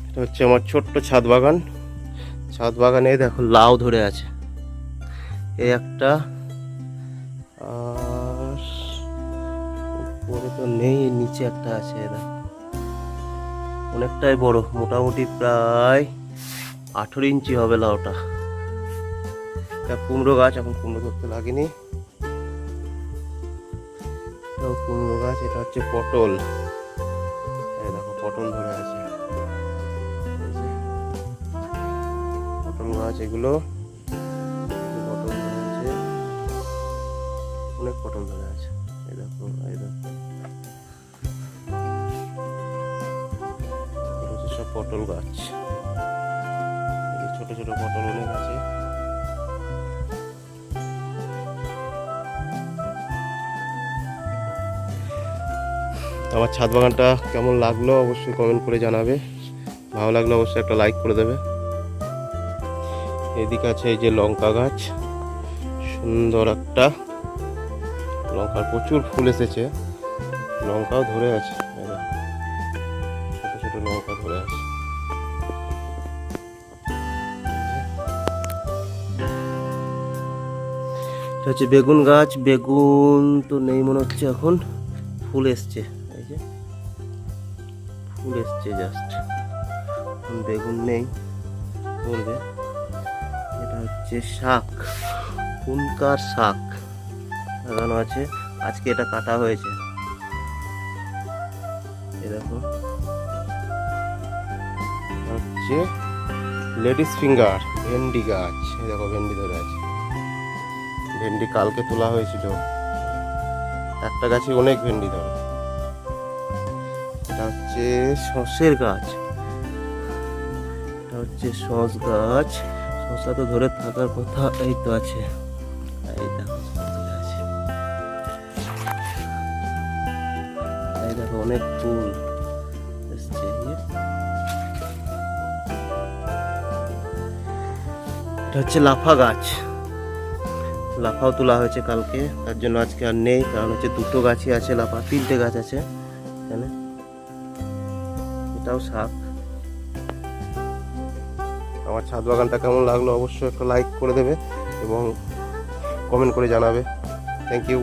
এটা হচ্ছে আমার ছোট্ট ছাদ বাগান। ছাদ বাগানে দেখো লাউ ধরে আছে, এই একটা, আর উপরে তো নেই, নিচে একটা আছে। দেখো অনেকটাই বড়, মোটামুটি প্রায় 18 ইঞ্চি হবে লাউটা। এটা কুমড়ো গাছ, এখন কুমড়ো ধরতে লাগেনি। কুমড়ো গাছ, এটা হচ্ছে পটল। এই দেখো পটল ধরে আছে, পটল গাছ এগুলো, পটল ধরে আছে, অনেক পটল ধরে আছে। এই দেখো, এই দেখো, সব পটল গাছ, ছোট ছোট পটল অনেক আছে। আমার ছাদ বাগানটা কেমন লাগলো অবশ্যই কমেন্ট করে জানাবে। ভালো লাগলে অবশ্যই একটা লাইক করে দেবে। এদিকে আছে এই যে লঙ্কা গাছ, সুন্দর একটা লঙ্কার প্রচুর ফুল এসেছে, লঙ্কাও ধরে আছে, ছোট ছোট লঙ্কা ধরে আছে। এটা হচ্ছে বেগুন গাছ, বেগুন তো নেই মনে হচ্ছে, এখন ফুল এসছে, এই যে ফুল এসছে জাস্ট, এখন বেগুন নেই, করবে। এটা হচ্ছে শাক, কুনকার শাক লাগানো আছে, আজকে এটা কাটা হয়েছে। এই দেখো হচ্ছে লেডিস ফিঙ্গার ভেন্ডি গাছ, এই দেখো ভেন্ডি ধরে আছে, ভেন্ডি কালকে তোলা হয়েছিল, একটা গাছে অনেক ভেন্ডি ধরে। এটা হচ্ছে শসের গাছ, এটা হচ্ছে শস গাছ, শসা তো ধরে থাকার কথা, এই তো আছে, এই দেখো ধরে আছে, এই দেখো অনেক ফুল এসছে। এটা হচ্ছে লাফা গাছ, লাফাও তোলা হয়েছে কালকে, তার জন্য আজকে আর নেই, কারণ হচ্ছে দুটো গাছই আছে লাফা, 3টে গাছ আছে এখানে। এটাও শাক। আমার ছাদ বাগানটা কেমন লাগলো অবশ্যই একটা লাইক করে দেবে এবং কমেন্ট করে জানাবে। Thank you.